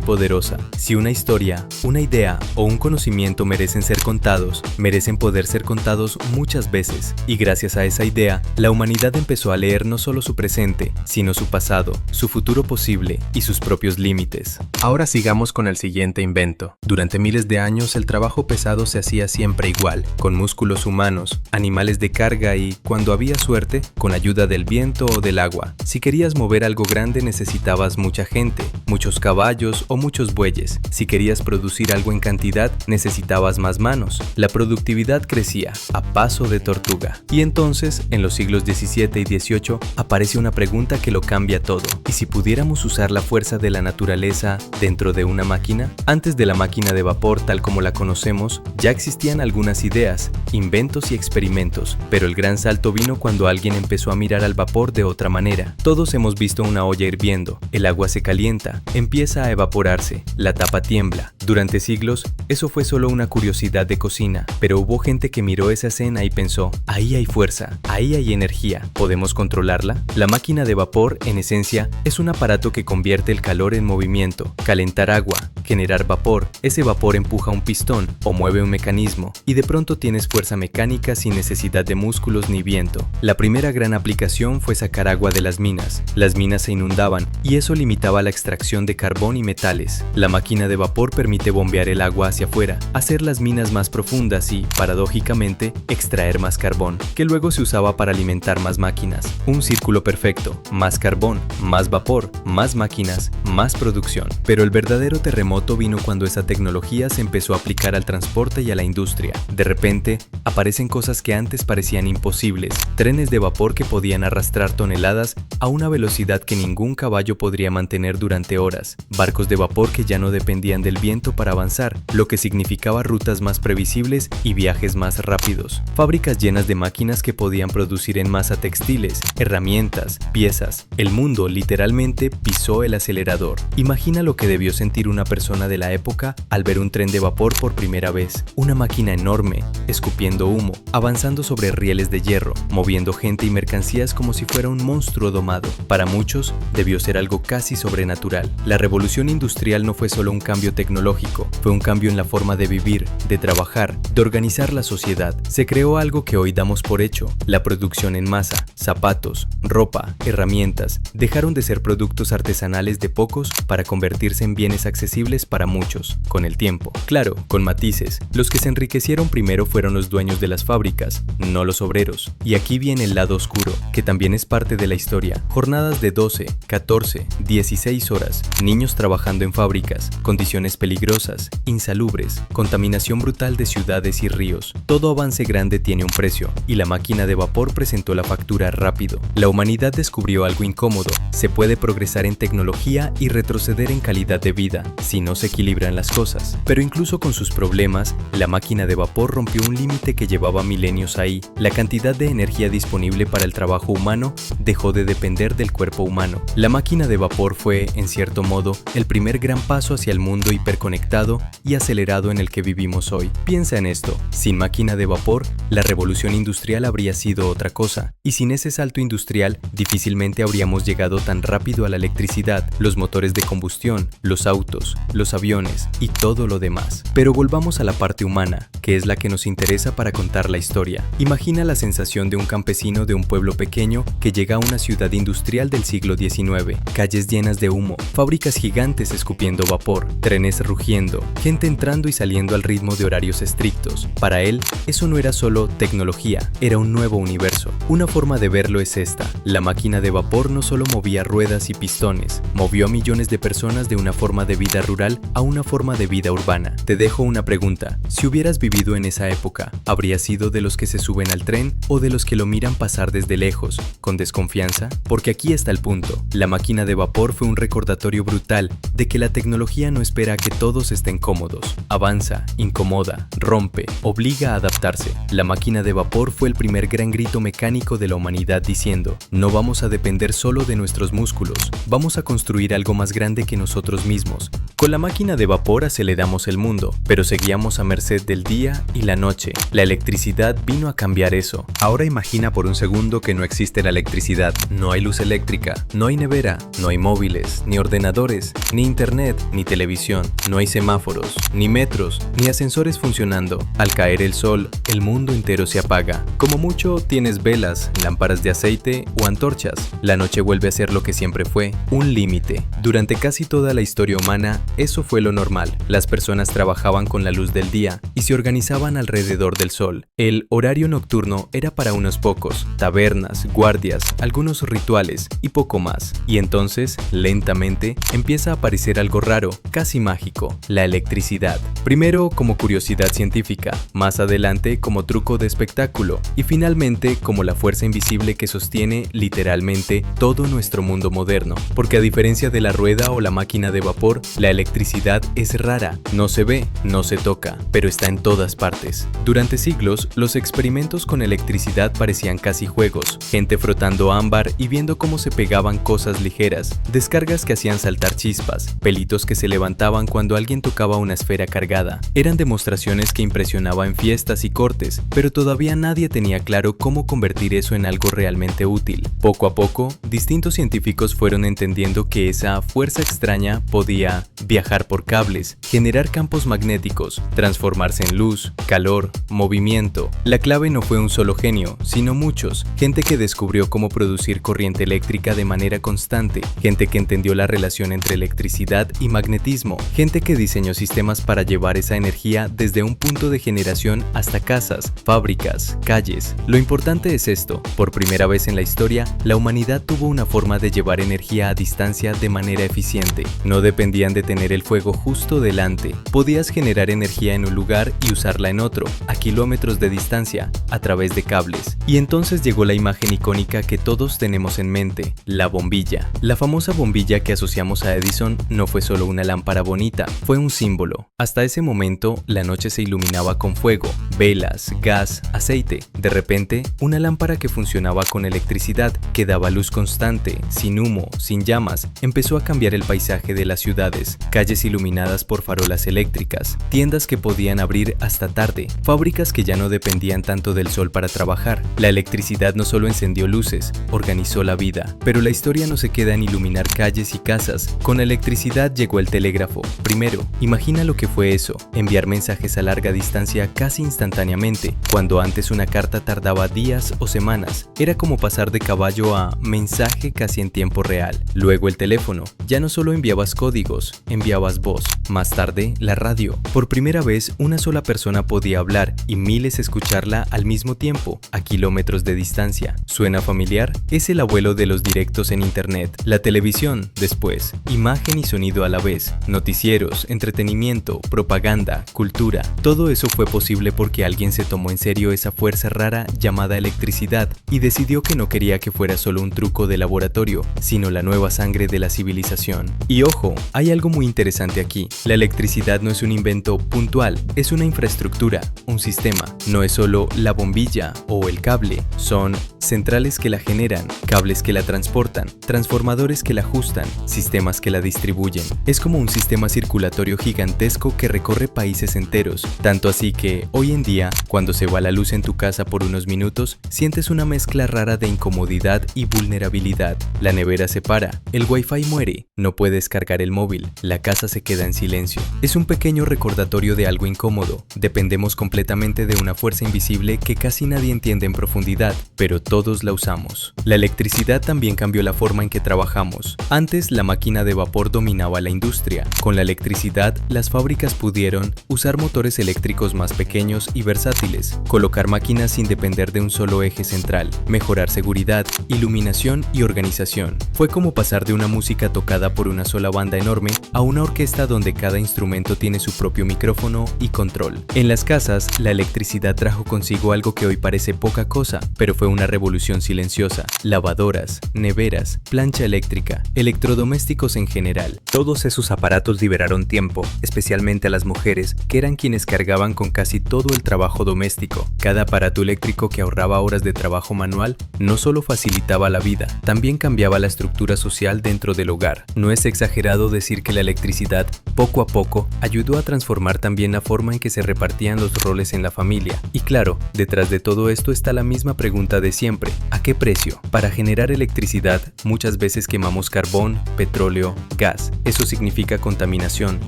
[SPEAKER 1] poderosa. Si una historia, una idea o un conocimiento merecen ser contados, merecen poder ser contados muchas veces. Y gracias a esa idea, la humanidad empezó a leer no solo su presente, sino su pasado, su futuro posible y sus propios límites. Ahora sigamos con el siguiente invento. Durante miles de años el trabajo pesado se hacía siempre igual, con músculos humanos, animales de carga y, cuando había suerte, con ayuda del viento o del agua. Si querías mover algo grande necesitabas mucha gente, muchos caballos o muchos bueyes. Si querías producir algo en cantidad, necesitabas más manos. La productividad crecía a paso de tortuga. Y entonces, en los siglos XVII y XVIII, aparece una pregunta que lo cambia todo. ¿Y si pudiéramos usar la fuerza de la naturaleza dentro de una máquina? Antes de la máquina de vapor tal como la conocemos, ya existían algunas ideas, inventos y experimentos, pero el gran salto vino cuando alguien empezó a mirar al vapor de otra manera. Todos hemos visto una olla hirviendo, el agua se calienta, empieza a evaporarse, la tapa tiembla. Durante siglos, eso fue solo una curiosidad de cocina, pero hubo gente que miró esa escena y pensó: ahí hay fuerza, ahí hay energía, ¿podemos controlarla? La máquina de vapor, en esencia, es un aparato que convierte el calor en movimiento. Calentar agua, generar vapor, ese vapor empuja un pistón o mueve un mecanismo, y de pronto tienes fuerza mecánica sin necesidad de músculos ni viento. La primera gran aplicación fue sacar agua de las minas. Las minas se inundaban, y eso limitaba la extracción de carbón y metales. La máquina de vapor permite bombear el agua hacia afuera, hacer las minas más profundas y, paradójicamente, extraer más carbón, que luego se usaba para alimentar más máquinas. Un círculo perfecto: más carbón, más vapor, más máquinas, más producción. Pero el verdadero terremoto vino cuando esa tecnología se empezó a aplicar al transporte y a la industria. De repente, aparecen cosas que antes parecían imposibles: trenes de vapor que podían arrastrar toneladas a una velocidad que ningún caballo podría mantener durante horas, barcos de vapor que ya no dependían del viento para avanzar, lo que significaba rutas más previsibles y viajes más rápidos, fábricas llenas de máquinas que podían producir en masa textiles, herramientas, piezas. El mundo literalmente pisó el acelerador. Imagina lo que debió sentir una persona de la época al ver un tren de vapor por primera vez. Una máquina enorme, escupiendo humo, avanzando sobre rieles de hierro, moviendo gente y mercancías como si fuera un un monstruo domado. Para muchos, debió ser algo casi sobrenatural. La revolución industrial no fue solo un cambio tecnológico, fue un cambio en la forma de vivir, de trabajar, de organizar la sociedad. Se creó algo que hoy damos por hecho, la producción en masa. Zapatos, ropa, herramientas, dejaron de ser productos artesanales de pocos para convertirse en bienes accesibles para muchos, con el tiempo. Claro, con matices. Los que se enriquecieron primero fueron los dueños de las fábricas, no los obreros. Y aquí viene el lado oscuro, que también es parte de la historia. Jornadas de 12, 14, 16 horas, niños trabajando en fábricas, condiciones peligrosas, insalubres, contaminación brutal de ciudades y ríos. Todo avance grande tiene un precio, y la máquina de vapor presentó la factura rápido. La humanidad descubrió algo incómodo: se puede progresar en tecnología y retroceder en calidad de vida, si no se equilibran las cosas. Pero incluso con sus problemas, la máquina de vapor rompió un límite que llevaba milenios ahí. La cantidad de energía disponible para el trabajo humano dejó de depender del cuerpo humano. La máquina de vapor fue, en cierto modo, el primer gran paso hacia el mundo hiperconectado y acelerado en el que vivimos hoy. Piensa en esto: sin máquina de vapor, la revolución industrial habría sido otra cosa, y sin ese salto industrial, difícilmente habríamos llegado tan rápido a la electricidad, los motores de combustión, los autos, los aviones y todo lo demás. Pero volvamos a la parte humana, que es la que nos interesa para contar la historia. Imagina la sensación de un campesino de un pueblo pequeño que llega a una ciudad industrial del siglo XIX, calles llenas de humo, fábricas gigantes escupiendo vapor, trenes rugiendo, gente entrando y saliendo al ritmo de horarios estrictos. Para él, eso no era solo tecnología, era un nuevo universo. Una forma de verlo es esta: la máquina de vapor no solo movía ruedas y pistones, movió a millones de personas de una forma de vida rural a una forma de vida urbana. Te dejo una pregunta: si hubieras vivido en esa época, ¿habrías sido de los que se suben al tren o de los que lo miran pasar desde lejos, con desconfianza? Porque aquí está el punto: la máquina de vapor fue un recordatorio brutal de que la tecnología no espera a que todos estén cómodos. Avanza, incomoda, rompe, obliga a adaptarse. La máquina de vapor fue el primer gran grito mecánico de la humanidad diciendo: no vamos a depender solo de nuestros músculos, vamos a construir algo más grande que nosotros mismos. Con la máquina de vapor aceleramos el mundo, pero seguíamos a merced del día y la noche. La electricidad vino a cambiar eso. Ahora imagina por un segundo que no existe la electricidad. No hay luz eléctrica, no hay nevera, no hay móviles, ni ordenadores, ni internet, ni televisión. No hay semáforos, ni metros, ni ascensores funcionando. Al caer el sol, el mundo entero se apaga. Como mucho tienes velas, lámparas de aceite o antorchas. La noche vuelve a ser lo que siempre fue, un límite. Durante casi toda la historia humana, eso fue lo normal. Las personas trabajaban con la luz del día y se organizaban alrededor del sol. El horario nocturno era para unos pocos: tabernas, guardias, algunos rituales y poco más. Y entonces, lentamente, empieza a aparecer algo raro, casi mágico: la electricidad. Primero como curiosidad científica, más adelante como truco de espectáculo y finalmente como la fuerza invisible que sostiene literalmente todo nuestro mundo moderno. Porque a diferencia de la rueda o la máquina de vapor, la electricidad es rara, no se ve, no se toca, pero está en todas partes. Durante siglos, los experimentos con electricidad parecían casi juegos: gente frotando ámbar y viendo cómo se pegaban cosas ligeras, descargas que hacían saltar chispas, pelitos que se levantaban cuando alguien tocaba una esfera cargada. Eran demostraciones que impresionaban en fiestas y cortes, pero todavía nadie tenía claro cómo convertir eso en algo realmente útil. Poco a poco, distintos científicos fueron entendiendo que esa fuerza extraña podía viajar por cables, generar campos magnéticos, transformarse en luz, calor, movimiento. La clave no fue un solo genio, sino muchos. Gente que descubrió cómo producir corriente eléctrica de manera constante, gente que entendió la relación entre electricidad y magnetismo, gente que diseñó sistemas para llevar esa energía desde un punto de generación hasta casas, fábricas, calles. Lo importante es esto: por primera vez en la historia, la humanidad tuvo una forma de llevar energía a distancia de manera eficiente. No dependían de tener el fuego justo delante. Podías generar energía en un lugar y usarla en otro, a kilómetros de distancia, a través de cables. Y entonces llegó la imagen icónica que todos tenemos en mente: la bombilla. La famosa bombilla que asociamos a Edison no fue solo una lámpara bonita, fue un símbolo. Hasta ese momento, la noche se iluminaba con fuego, velas, gas, aceite. De repente, una Una lámpara que funcionaba con electricidad, que daba luz constante, sin humo, sin llamas, empezó a cambiar el paisaje de las ciudades. Calles iluminadas por farolas eléctricas, tiendas que podían abrir hasta tarde, fábricas que ya no dependían tanto del sol para trabajar. La electricidad no solo encendió luces, organizó la vida. Pero la historia no se queda en iluminar calles y casas. Con la electricidad llegó el telégrafo. Primero, imagina lo que fue eso, enviar mensajes a larga distancia casi instantáneamente, cuando antes una carta tardaba días o semanas. Era como pasar de caballo a mensaje casi en tiempo real. Luego el teléfono. Ya no solo enviabas códigos, enviabas voz. Más tarde, la radio. Por primera vez, una sola persona podía hablar y miles escucharla al mismo tiempo, a kilómetros de distancia. ¿Suena familiar? Es el abuelo de los directos en internet. La televisión, después. Imagen y sonido a la vez. Noticieros, entretenimiento, propaganda, cultura. Todo eso fue posible porque alguien se tomó en serio esa fuerza rara llamada electricidad y decidió que no quería que fuera solo un truco de laboratorio, sino la nueva sangre de la civilización. Y ojo, hay algo muy interesante aquí. La electricidad no es un invento puntual, es una infraestructura, un sistema. No es solo la bombilla o el cable, son centrales que la generan, cables que la transportan, transformadores que la ajustan, sistemas que la distribuyen. Es como un sistema circulatorio gigantesco que recorre países enteros, tanto así que, hoy en día, cuando se va la luz en tu casa por unos minutos, sientes una mezcla rara de incomodidad y vulnerabilidad. La nevera se para, el wifi muere, no puedes cargar el móvil, la casa se queda en silencio. Es un pequeño recordatorio de algo incómodo. Dependemos completamente de una fuerza invisible que casi nadie entiende en profundidad, pero todos la usamos. La electricidad también cambió la forma en que trabajamos. Antes, la máquina de vapor dominaba la industria. Con la electricidad, las fábricas pudieron usar motores eléctricos más pequeños y versátiles, colocar máquinas sin depender de un solo eje central, mejorar seguridad, iluminación y organización. Fue como pasar de una música tocada por una sola banda enorme a una orquesta donde cada instrumento tiene su propio micrófono y control. En las casas, la electricidad trajo consigo algo que hoy parece poca cosa, pero fue una revolución silenciosa. Lavadoras, neveras, plancha eléctrica, electrodomésticos en general. Todos esos aparatos liberaron tiempo, especialmente a las mujeres, que eran quienes cargaban con casi todo el trabajo doméstico. Cada aparato eléctrico que ahorraba horas de trabajo manual no solo facilitaba la vida, también cambiaba la estructura social dentro del hogar. No es exagerado decir que la electricidad, poco a poco, ayudó a transformar también la forma en que se repartían los roles en la familia. Y claro, detrás de todo esto está la misma pregunta de siempre: ¿a qué precio? Para generar electricidad, muchas veces quemamos carbón, petróleo, gas. Eso significa contaminación,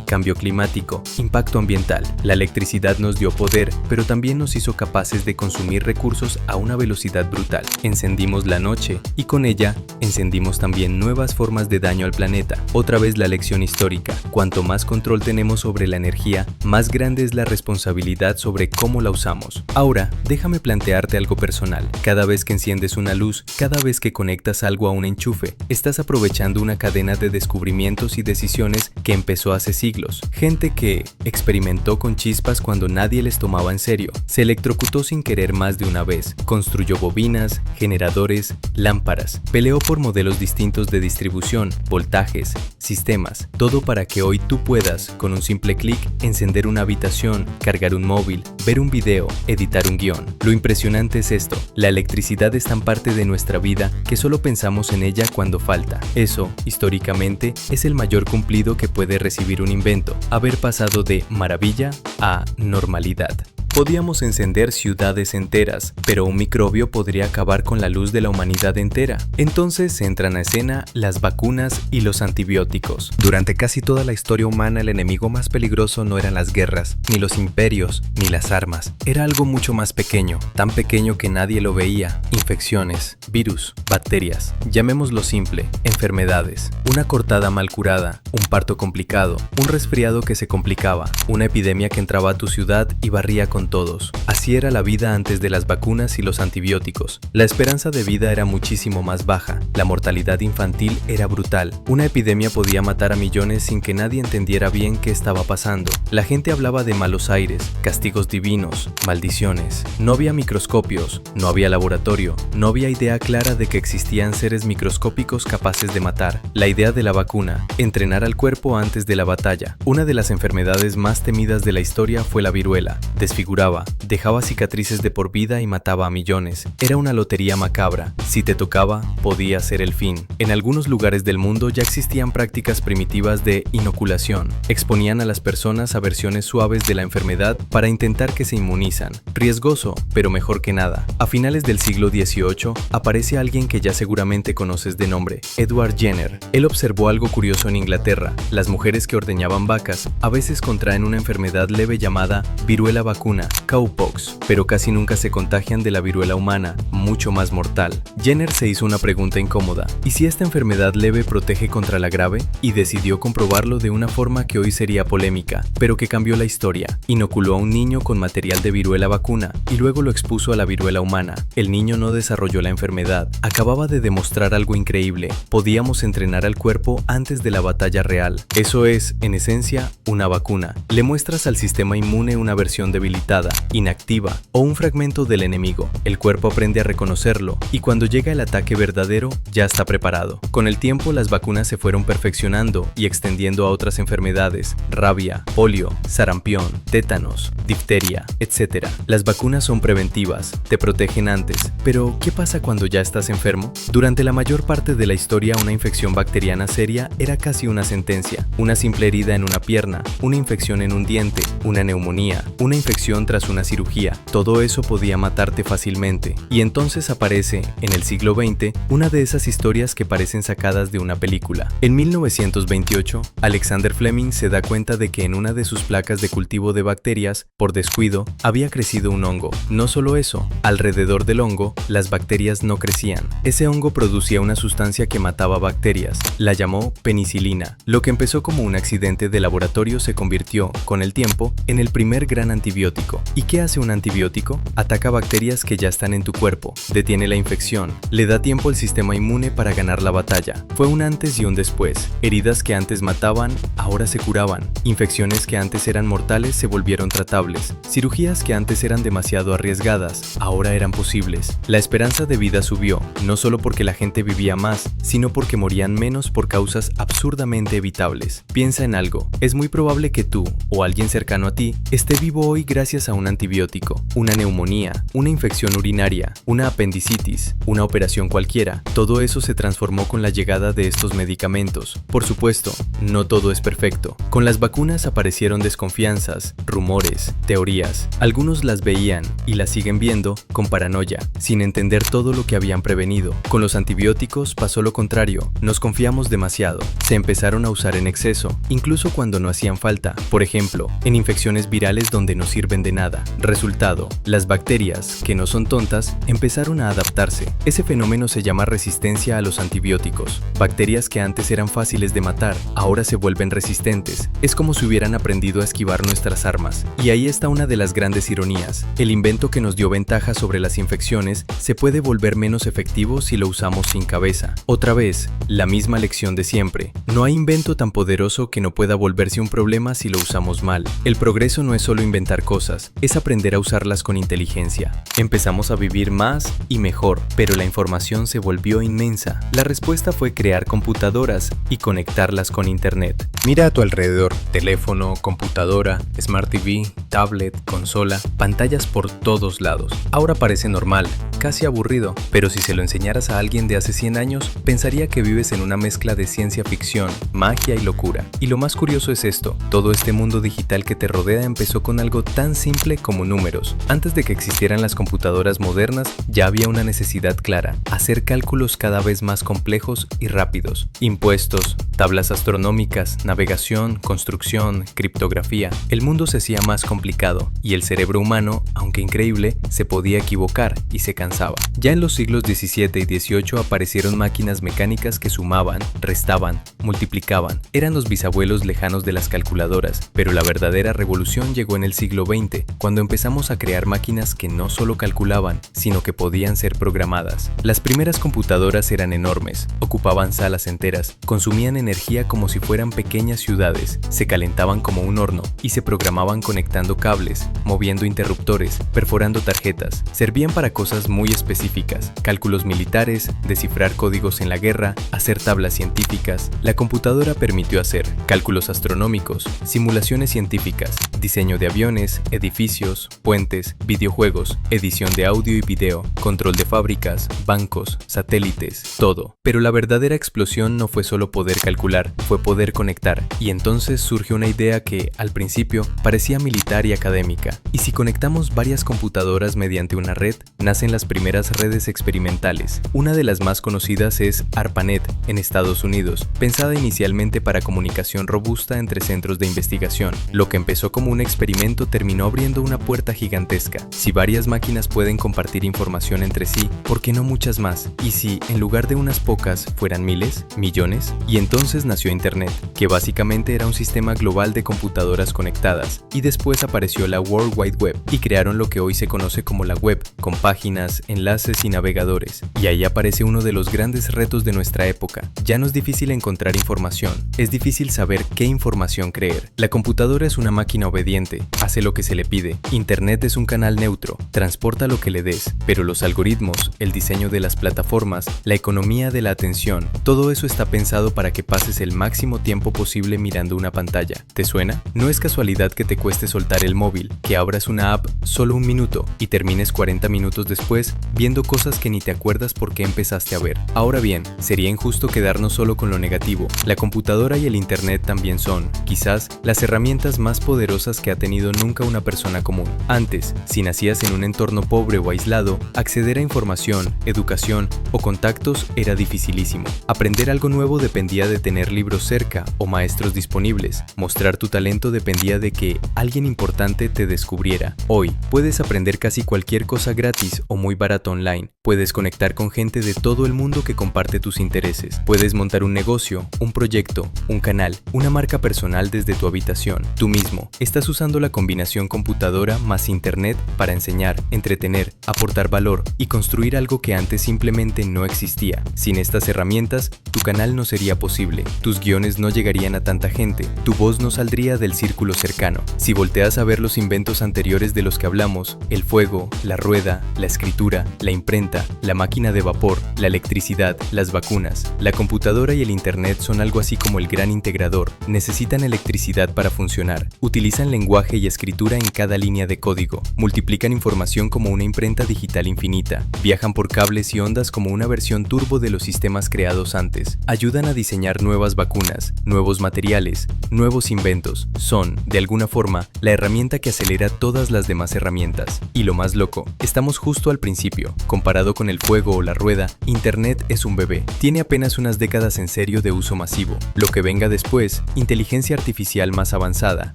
[SPEAKER 1] cambio climático, impacto ambiental. La electricidad nos dio poder, pero también nos hizo capaces de consumir recursos a una velocidad brutal. Encendimos la noche y con ella encendimos también nuevas formas de daño al planeta. Otra vez la lección histórica: cuanto más control tenemos sobre la energía, más grande es la responsabilidad sobre cómo la usamos. Ahora, déjame plantearte algo personal. Cada vez que enciendes una luz, cada vez que conectas algo a un enchufe, estás aprovechando una cadena de descubrimientos y decisiones que empezó hace siglos. Gente que experimentó con chispas cuando nadie les tomaba en serio, se electrocutó sin querer más de una vez, construyó bobinas, generadores, lámparas, peleó por modelos distintos de distribución, voltajes, sistemas, todo para que hoy tú puedas, con un simple clic, encender una habitación, cargar un móvil, ver un video, editar un guión. Lo impresionante es esto: la electricidad es tan parte de nuestra vida que solo pensamos en ella cuando falta. Eso, históricamente, es el mayor cumplido que puede recibir un invento: haber pasado de maravilla a normalidad. Podíamos encender ciudades enteras, pero un microbio podría acabar con la luz de la humanidad entera. Entonces entran a escena las vacunas y los antibióticos. Durante casi toda la historia humana, el enemigo más peligroso no eran las guerras, ni los imperios, ni las armas. Era algo mucho más pequeño, tan pequeño que nadie lo veía: infecciones, virus, bacterias. Llamémoslo simple: enfermedades. Una cortada mal curada, un parto complicado, un resfriado que se complicaba, una epidemia que entraba a tu ciudad y barría con todos. Así era la vida antes de las vacunas y los antibióticos. La esperanza de vida era muchísimo más baja, la mortalidad infantil era brutal. Una epidemia podía matar a millones sin que nadie entendiera bien qué estaba pasando. La gente hablaba de malos aires, castigos divinos, maldiciones. No había microscopios, no había laboratorio, no había idea clara de que existían seres microscópicos capaces de matar. La idea de la vacuna: entrenar al cuerpo antes de la batalla. Una de las enfermedades más temidas de la historia fue la viruela. Desfiguró desfiguraba, dejaba cicatrices de por vida y mataba a millones. Era una lotería macabra. Si te tocaba, podía ser el fin. En algunos lugares del mundo ya existían prácticas primitivas de inoculación. Exponían a las personas a versiones suaves de la enfermedad para intentar que se inmunizan. Riesgoso, pero mejor que nada. A finales del siglo XVIII, aparece alguien que ya seguramente conoces de nombre, Edward Jenner. Él observó algo curioso en Inglaterra. Las mujeres que ordeñaban vacas a veces contraen una enfermedad leve llamada viruela vacuna, cowpox, pero casi nunca se contagian de la viruela humana, mucho más mortal. Jenner se hizo una pregunta incómoda: ¿y si esta enfermedad leve protege contra la grave? Y decidió comprobarlo de una forma que hoy sería polémica, pero que cambió la historia. Inoculó a un niño con material de viruela vacuna y luego lo expuso a la viruela humana. El niño no desarrolló la enfermedad. Acababa de demostrar algo increíble: podíamos entrenar al cuerpo antes de la batalla real. Eso es, en esencia, una vacuna. Le muestras al sistema inmune una versión debilitada, inactiva o un fragmento del enemigo. El cuerpo aprende a reconocerlo y cuando llega el ataque verdadero, ya está preparado. Con el tiempo, las vacunas se fueron perfeccionando y extendiendo a otras enfermedades: rabia, polio, sarampión, tétanos, difteria, etc. Las vacunas son preventivas, te protegen antes. Pero, ¿qué pasa cuando ya estás enfermo? Durante la mayor parte de la historia, una infección bacteriana seria era casi una sentencia. Una simple herida en una pierna, una infección en un diente, una neumonía, una infección tras una cirugía. Todo eso podía matarte fácilmente. Y entonces aparece, en el siglo XX, una de esas historias que parecen sacadas de una película. En 1928, Alexander Fleming se da cuenta de que en una de sus placas de cultivo de bacterias, por descuido, había crecido un hongo. No solo eso, alrededor del hongo, las bacterias no crecían. Ese hongo producía una sustancia que mataba bacterias. La llamó penicilina. Lo que empezó como un accidente de laboratorio se convirtió, con el tiempo, en el primer gran antibiótico. ¿Y qué hace un antibiótico? Ataca bacterias que ya están en tu cuerpo, detiene la infección, le da tiempo al sistema inmune para ganar la batalla. Fue un antes y un después. Heridas que antes mataban, ahora se curaban. Infecciones que antes eran mortales se volvieron tratables. Cirugías que antes eran demasiado arriesgadas, ahora eran posibles. La esperanza de vida subió, no solo porque la gente vivía más, sino porque morían menos por causas absurdamente evitables. Piensa en algo: es muy probable que tú, o alguien cercano a ti, esté vivo hoy gracias a un antibiótico. Una neumonía, una infección urinaria, una apendicitis, una operación cualquiera. Todo eso se transformó con la llegada de estos medicamentos. Por supuesto, no todo es perfecto. Con las vacunas aparecieron desconfianzas, rumores, teorías. Algunos las veían y las siguen viendo con paranoia, sin entender todo lo que habían prevenido. Con los antibióticos pasó lo contrario. Nos confiamos demasiado. Se empezaron a usar en exceso, incluso cuando no hacían falta. Por ejemplo, en infecciones virales donde no sirven de nada. Resultado: las bacterias, que no son tontas, empezaron a adaptarse. Ese fenómeno se llama resistencia a los antibióticos. Bacterias que antes eran fáciles de matar, ahora se vuelven resistentes. Es como si hubieran aprendido a esquivar nuestras armas. Y ahí está una de las grandes ironías. El invento que nos dio ventaja sobre las infecciones se puede volver menos efectivo si lo usamos sin cabeza. Otra vez, la misma lección de siempre. No hay invento tan poderoso que no pueda volverse un problema si lo usamos mal. El progreso no es solo inventar cosas, es aprender a usarlas con inteligencia. Empezamos a vivir más y mejor, pero la información se volvió inmensa. La respuesta fue crear computadoras y conectarlas con internet. Mira a tu alrededor: teléfono, computadora, Smart TV, tablet, consola, pantallas por todos lados. Ahora parece normal, casi aburrido, pero si se lo enseñaras a alguien de hace 100 años, pensaría que vives en una mezcla de ciencia ficción, magia y locura. Y lo más curioso es esto: todo este mundo digital que te rodea empezó con algo tan simple como números. Antes de que existieran las computadoras modernas, ya había una necesidad clara: hacer cálculos cada vez más complejos y rápidos. Impuestos, tablas astronómicas, navegación, construcción, criptografía. El mundo se hacía más complicado y el cerebro humano, aunque increíble, se podía equivocar y se cansaba. Ya en los siglos XVII y XVIII aparecieron máquinas mecánicas que sumaban, restaban, multiplicaban. Eran los bisabuelos lejanos de las calculadoras, pero la verdadera revolución llegó en el siglo XX, cuando empezamos a crear máquinas que no solo calculaban, sino que podían ser programadas. Las primeras computadoras eran enormes, ocupaban salas enteras, consumían energía como si fueran pequeñas ciudades, se calentaban como un horno y se programaban conectando cables, moviendo interruptores, perforando tarjetas. Servían para cosas muy específicas: cálculos militares, descifrar códigos en la guerra, hacer tablas científicas. La computadora permitió hacer cálculos astronómicos, simulaciones científicas, diseño de aviones, edificios, puentes, videojuegos, edición de audio y video, control de fábricas, bancos, satélites, todo. Pero la verdadera explosión no fue solo poder calcular, fue poder conectar. Y entonces surgió una idea que, al principio, parecía militar y académica. Y si conectamos varias computadoras mediante una red, nacen las primeras redes experimentales. Una de las más conocidas es ARPANET, en Estados Unidos, pensada inicialmente para comunicación robusta entre centros de investigación. Lo que empezó como un experimento terminó abriendo una puerta gigantesca. Si varias máquinas pueden compartir información entre sí, ¿por qué no muchas más? ¿Y si, en lugar de unas pocas, fueran miles, millones? Y entonces nació Internet, que básicamente era un sistema global de computadoras conectadas. Y después apareció la World Wide Web, y crearon lo que hoy se conoce como la web, con páginas, enlaces y navegadores. Y ahí aparece uno de los grandes retos de nuestra época. Ya no es difícil encontrar información, es difícil saber qué información creer. La computadora es una máquina obediente, hace lo que se le pide. Internet es un canal neutro, transporta lo que le des, pero los algoritmos, el diseño de las plataformas, la economía de la atención, todo eso está pensado para que pases el máximo tiempo posible mirando una pantalla. ¿Te suena? No es casualidad que te cueste soltar el móvil, que abras una app solo un minuto y termines 40 minutos después viendo cosas que ni te acuerdas por qué empezaste a ver. Ahora bien, sería injusto quedarnos solo con lo negativo. La computadora y el Internet también son, quizás, las herramientas más poderosas que ha tenido nunca una persona común. Antes, si nacías en un entorno pobre o aislado, acceder a información, educación o contactos era dificilísimo. Aprender algo nuevo dependía de tener libros cerca o maestros disponibles. Mostrar tu talento dependía de que alguien importante te descubriera. Hoy, puedes aprender casi cualquier cosa gratis o muy barato online. Puedes conectar con gente de todo el mundo que comparte tus intereses. Puedes montar un negocio, un proyecto, un canal, una marca personal desde tu habitación. Tú mismo estás usando la combinación computadora más internet para enseñar, entretener, aportar valor y construir algo que antes simplemente no existía. Sin estas herramientas, tu canal no sería posible, tus guiones no llegarían a tanta gente, tu voz no saldría del círculo cercano. Si volteas a ver los inventos anteriores de los que hablamos, el fuego, la rueda, la escritura, la imprenta, la máquina de vapor, la electricidad, las vacunas, la computadora y el internet son algo así como el gran integrador. Necesitan electricidad para funcionar, utilizan lenguaje y escritura en cada línea de código, multiplican información como una imprenta digital infinita, viajan por cables y ondas como una versión turbo de los sistemas creados antes, ayudan a diseñar nuevas vacunas, nuevos materiales, nuevos inventos. Son, de alguna forma, la herramienta que acelera todas las demás herramientas. Y lo más loco, estamos justo al principio. Comparado con el fuego o la rueda, Internet es un bebé. Tiene apenas unas décadas en serio de uso masivo. Lo que venga después, inteligencia artificial más avanzada,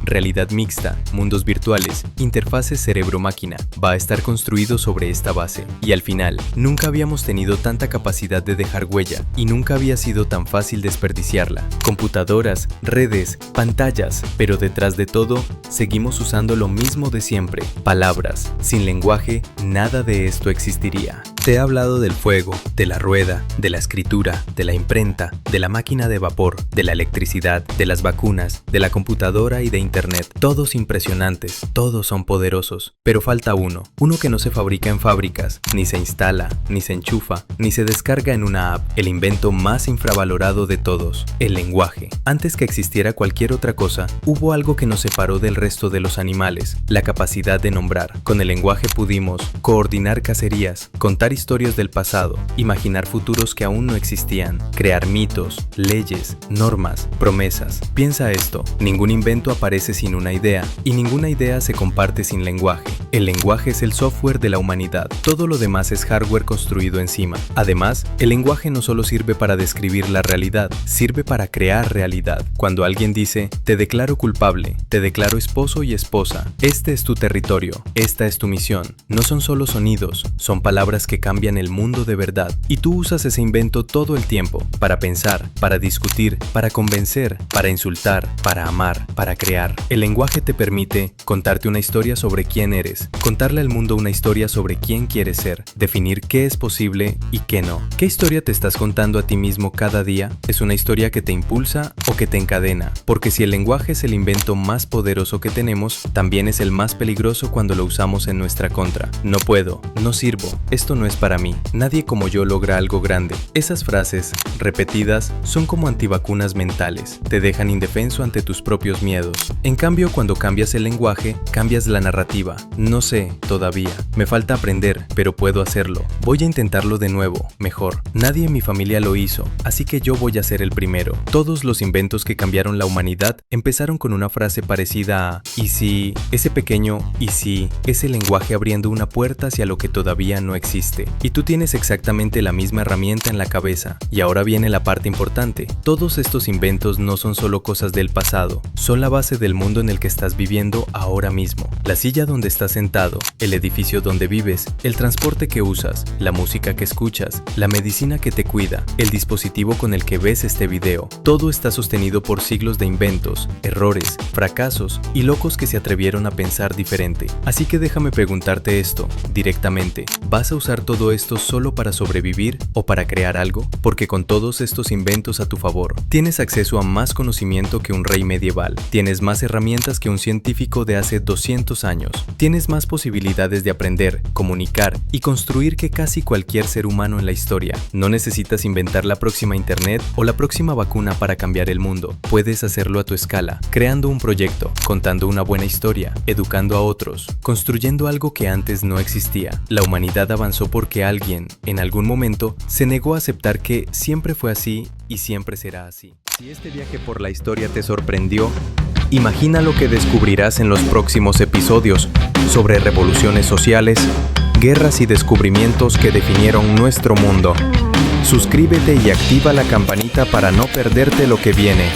[SPEAKER 1] realidad mixta, mundos virtuales, interfaces cerebro-máquina, va a estar construido sobre esta base. Y al final, nunca habíamos tenido tanta capacidad de dejar huella y nunca había sido tan fácil desperdiciarla. Computadoras, redes, pantallas, pero detrás de todo, seguimos usando lo mismo de siempre, palabras. Sin lenguaje, nada de esto existiría. Te he hablado del fuego, de la rueda, de la escritura, de la imprenta, de la máquina de vapor, de la electricidad, de las vacunas, de la computadora y de Internet. Todos impresionantes, todos son poderosos. Pero falta uno que no se fabrica en fábricas, ni se instala, ni se enchufa, ni se descarga en una app. El invento más infravalorado de todos, el lenguaje. Antes que existiera cualquier otra cosa, hubo algo que nos separó del resto de los animales, la capacidad de nombrar. Con el lenguaje pudimos coordinar cacerías, contar historias del pasado, imaginar futuros que aún no existían, crear mitos, leyes, normas, promesas. Piensa esto, ningún invento aparece sin una idea, y ninguna idea se comparte sin lenguaje. El lenguaje es el software de la humanidad, todo lo demás es hardware construido encima. Además, el lenguaje no solo sirve para describir la realidad, sirve para crear realidad. Cuando alguien dice, te declaro culpable, te declaro esposo y esposa, este es tu territorio, esta es tu misión, no son solo sonidos, son palabras que cambian el mundo de verdad. Y tú usas ese invento todo el tiempo, para pensar, para discutir, para convencer, para insultar, para amar, para crear. El lenguaje te permite contarte una historia sobre quién eres, contarle al mundo una historia sobre quién quieres ser, definir qué es posible y qué no. ¿Qué historia te estás contando a ti mismo cada día? ¿Es una historia que te impulsa o que te encadena? Porque si el lenguaje es el invento más poderoso que tenemos, también es el más peligroso cuando lo usamos en nuestra contra. No puedo, no sirvo, esto no es para mí, nadie como yo logra algo grande. Esas frases, repetidas, son como antivacunas mentales, te dejan indefenso ante tus propios miedos. En cambio, cuando cambias el lenguaje, cambias la narrativa. No sé, todavía, me falta aprender, pero puedo hacerlo. Voy a intentarlo de nuevo, mejor. Nadie en mi familia lo hizo, así que yo voy a ser el primero. Todos los inventos que cambiaron la humanidad empezaron con una frase parecida a ¿y si? Ese pequeño ¿y si? Es el lenguaje abriendo una puerta hacia lo que todavía no existe. Y tú tienes exactamente la misma herramienta en la cabeza. Y ahora viene la parte importante. Todos estos inventos no son solo cosas del pasado, son la base del mundo en el que estás viviendo ahora mismo. La silla donde estás sentado, el edificio donde vives, el transporte que usas, la música que escuchas, la medicina que te cuida, el dispositivo con el que ves este video. Todo está sostenido por siglos de inventos, errores, fracasos y locos que se atrevieron a pensar diferente. Así que déjame preguntarte esto directamente. ¿Vas a usar todo esto solo para sobrevivir o para crear algo? Porque con todos estos inventos a tu favor, tienes acceso a más conocimiento que un rey medieval. Tienes más herramientas que un científico de hace 200 años. Tienes más posibilidades de aprender, comunicar y construir que casi cualquier ser humano en la historia. No necesitas inventar la próxima internet o la próxima vacuna para cambiar el mundo. Puedes hacerlo a tu escala, creando un proyecto, contando una buena historia, educando a otros, construyendo algo que antes no existía. La humanidad avanzó porque alguien, en algún momento, se negó a aceptar que siempre fue así y siempre será así. Si este viaje por la historia te sorprendió, imagina lo que descubrirás en los próximos episodios sobre revoluciones sociales, guerras y descubrimientos que definieron nuestro mundo. Suscríbete y activa la campanita para no perderte lo que viene.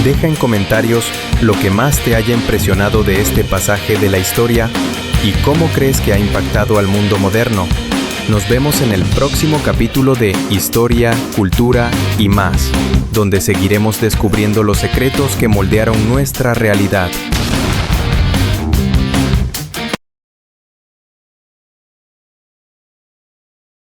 [SPEAKER 1] Deja en comentarios lo que más te haya impresionado de este pasaje de la historia y cómo crees que ha impactado al mundo moderno. Nos vemos en el próximo capítulo de Historia, Cultura y más, donde seguiremos descubriendo los secretos que moldearon nuestra realidad.